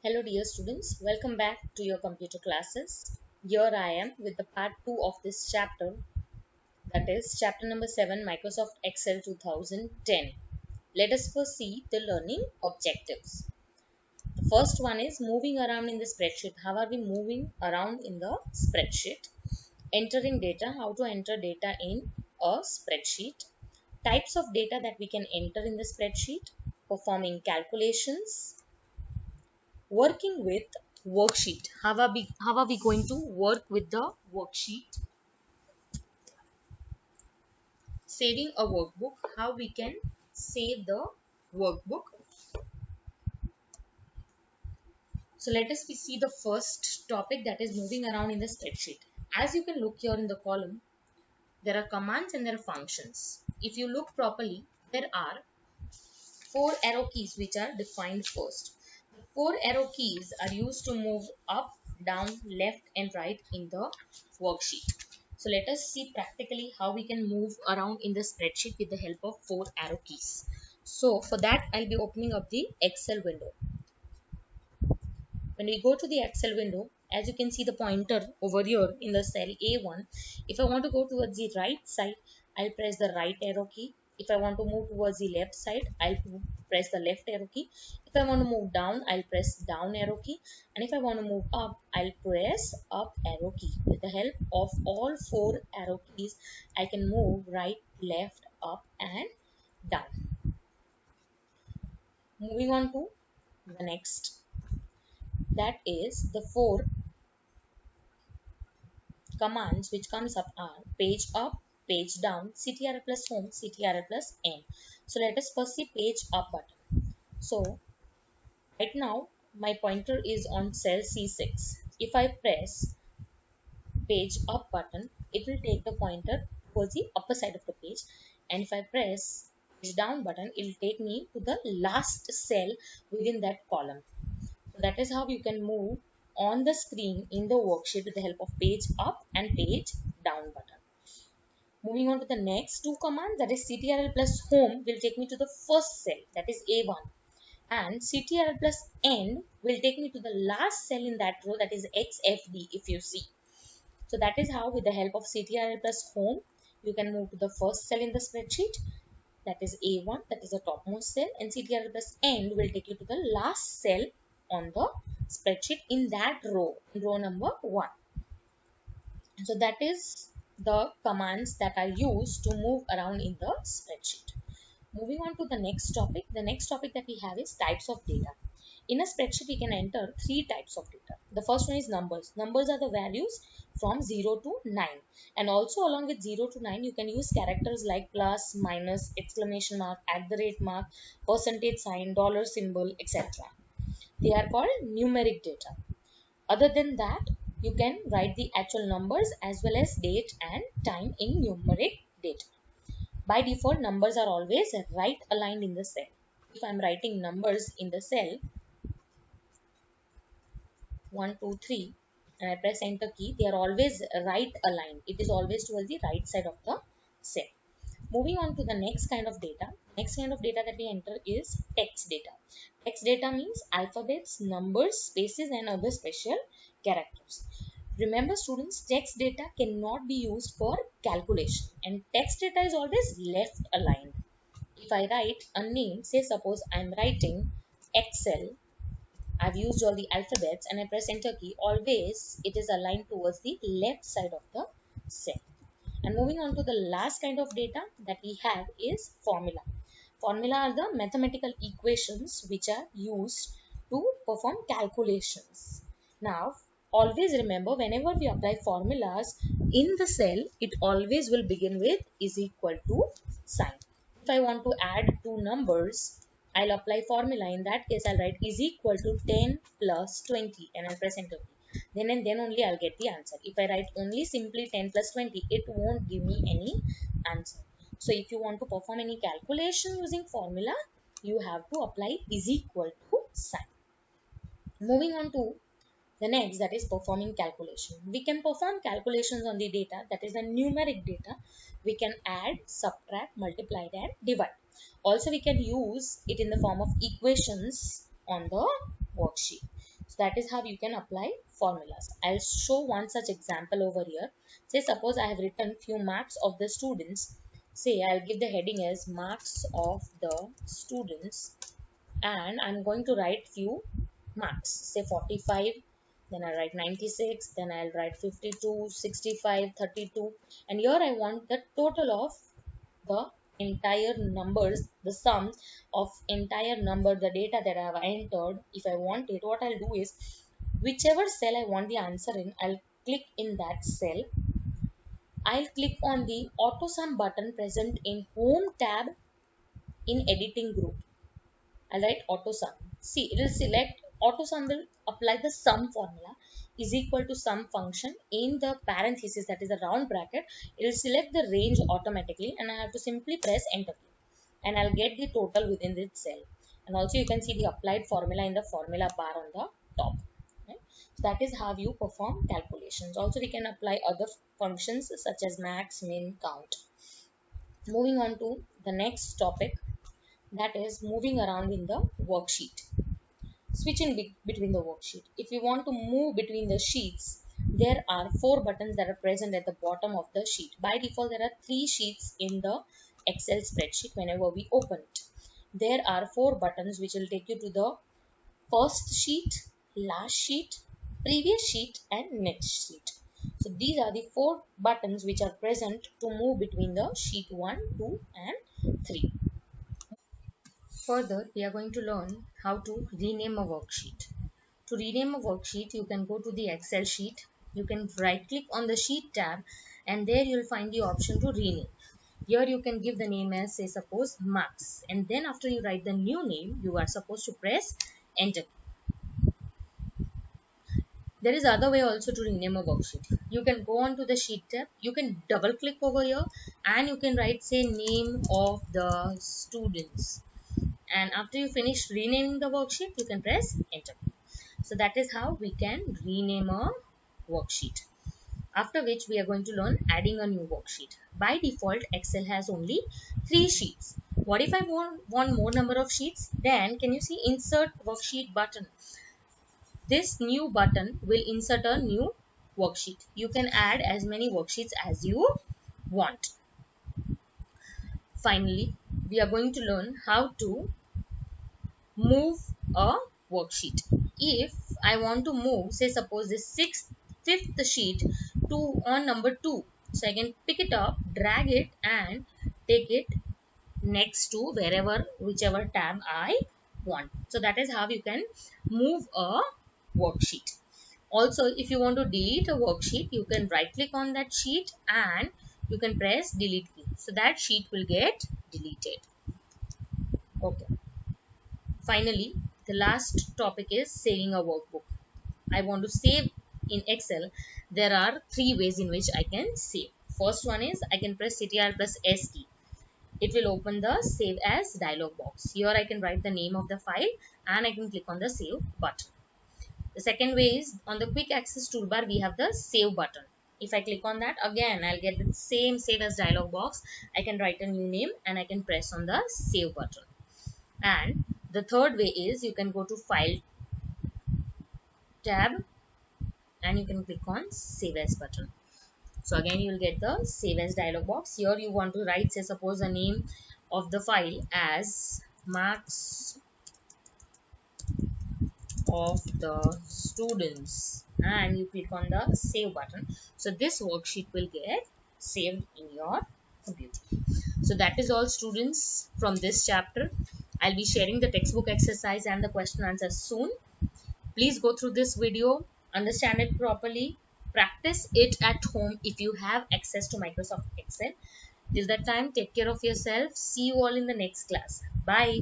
Hello dear students, welcome back to your computer classes. Here I am with the part 2 of this chapter, that is chapter number 7, Microsoft Excel 2010. Let us first see the learning objectives. The first one is moving around in the spreadsheet. How are we moving around in the spreadsheet? Entering data, how to enter data in a spreadsheet. Types of data that we can enter in the spreadsheet. Performing calculations, working with worksheet. How are we going to work with the worksheet? Saving a workbook. How we can save the workbook? So let us see the first topic, that is moving around in the spreadsheet. As you can look here in the column, there are commands and there are functions. If you look properly, there are four arrow keys which are defined first. The four arrow keys are used to move up, down, left and right in the worksheet. So let us see practically how we can move around in the spreadsheet with the help of four arrow keys. So for that, I'll be opening up the Excel window. When we go to the Excel window, as you can see the pointer over here in the cell A1, if I want to go towards the right side, I'll press the right arrow key. If I want to move towards the left side, I'll press the left arrow key. If I want to move down, I'll press down arrow key. And if I want to move up, I'll press up arrow key. With the help of all four arrow keys, I can move right, left, up and down. Moving on to the next, that is the four commands which comes up are page up, page down, CTRL plus home, CTRL plus N. So let us first see page up button. So right now my pointer is on cell C6. If I press page up button, it will take the pointer towards the upper side of the page. And if I press page down button, it will take me to the last cell within that column. So that is how you can move on the screen in the worksheet with the help of page up and page down button. Moving on to the next two commands, that is CTRL plus home will take me to the first cell, that is A1, and CTRL plus end will take me to the last cell in that row, that is XFD if you see. So that is how with the help of CTRL plus home you can move to the first cell in the spreadsheet, that is A1, that is the topmost cell, and CTRL plus end will take you to the last cell on the spreadsheet in that row, row number 1. So that is the commands that are used to move around in the spreadsheet. Moving on to the next topic. The next topic that we have is types of data. In a spreadsheet, we can enter three types of data. The first one is numbers. Numbers are the values from 0 to 9. And also along with 0 to 9, you can use characters like plus, minus, exclamation mark, @ mark, percentage sign, dollar symbol, etc. They are called numeric data. Other than that, you can write the actual numbers as well as date and time in numeric data. By default, numbers are always right aligned in the cell. If I am writing numbers in the cell 1, 2, 3 and I press enter key, they are always right aligned. It is always towards the right side of the cell. Moving on to the next kind of data. Next kind of data that we enter is text data. Text data means alphabets, numbers, spaces and other special characters. Remember students, text data cannot be used for calculation and text data is always left aligned. If I write a name, say suppose I am writing Excel, I've used all the alphabets and I press enter key, always it is aligned towards the left side of the cell. And moving on to the last kind of data that we have is formula. Formula are the mathematical equations which are used to perform calculations. Now, always remember, whenever we apply formulas in the cell, it always will begin with is equal to sign. If I want to add two numbers, I'll apply formula. In that case, I'll write is equal to 10 plus 20 and I'll press enter key. Then and then only I'll get the answer. If I write only simply 10 plus 20, it won't give me any answer. So if you want to perform any calculation using formula, you have to apply is equal to sign. Moving on to the next, that is performing calculation. We can perform calculations on the data, that is the numeric data. We can add, subtract, multiply and divide. Also we can use it in the form of equations on the worksheet. that is how you can apply formulas. I'll show one such example over here. Say suppose I have written few marks of the students. Say I'll give the heading as marks of the students, and I'm going to write few marks. Say 45, then I write 96, then I'll write 52, 65, 32, and here I want the total of the entire numbers, the sum of entire number, the data that I have entered. If I want it, what I'll do is, whichever cell I want the answer in, I'll click in that cell. I'll click on the auto sum button present in home tab in editing group. I'll write auto sum. See, it will select auto sum, will apply the sum formula is equal to sum function in the parenthesis, that is the round bracket. It will select the range automatically, and I have to simply press enter key, and I'll get the total within this cell. And also you can see the applied formula in the formula bar on the top. Right? So that is how you perform calculations. Also we can apply other functions such as max, min, count. Moving on to the next topic, that is moving around in the worksheet. Switching between the worksheet. If you want to move between the sheets, there are 4 buttons that are present at the bottom of the sheet. By default, there are 3 sheets in the Excel spreadsheet whenever we open it. There are 4 buttons which will take you to the first sheet, last sheet, previous sheet, and next sheet. So these are the 4 buttons which are present to move between the sheet 1, 2, and 3. Further, we are going to learn how to rename a worksheet. To rename a worksheet, you can go to the Excel sheet. You can right click on the sheet tab, and there you'll find the option to rename. Here you can give the name as, say suppose, marks, and then after you write the new name, you are supposed to press enter. There is other way also to rename a worksheet. You can go on to the sheet tab, you can double click over here, and you can write, say, name of the students, and after you finish renaming the worksheet, you can press enter. So that is how we can rename a worksheet. After which we are going to learn adding a new worksheet. By default, Excel has only 3 sheets. What if I want more number of sheets? Then can you see insert worksheet button? This new button will insert a new worksheet. You can add as many worksheets as you want. Finally, we are going to learn how to move a worksheet. If I want to move, say suppose this fifth sheet to on number 2, so I can pick it up, drag it, and take it next to wherever, whichever tab I want. So that is how you can move a worksheet. Also, if you want to delete a worksheet, you can right click on that sheet and you can press delete key, so that sheet will get deleted. Okay. Finally, the last topic is saving a workbook. I want to save in Excel. There are 3 ways in which I can save. First one is I can press Ctrl plus S key. It will open the save as dialog box. Here I can write the name of the file and I can click on the save button. The second way is on the quick access toolbar we have the save button. If I click on that, again I'll get the same save as dialog box. I can write a new name and I can press on the save button. And the third way is you can go to file tab and you can click on save as button. So again you will get the save as dialog box. Here you want to write, say suppose the name of the file as marks of the students and you click on the save button. So this worksheet will get saved in your computer. So that is all, students, from this chapter. I'll be sharing the textbook exercise and the question answers soon. Please go through this video, understand it properly, practice it at home if you have access to Microsoft Excel. Till that time, take care of yourself. See you all in the next class. Bye.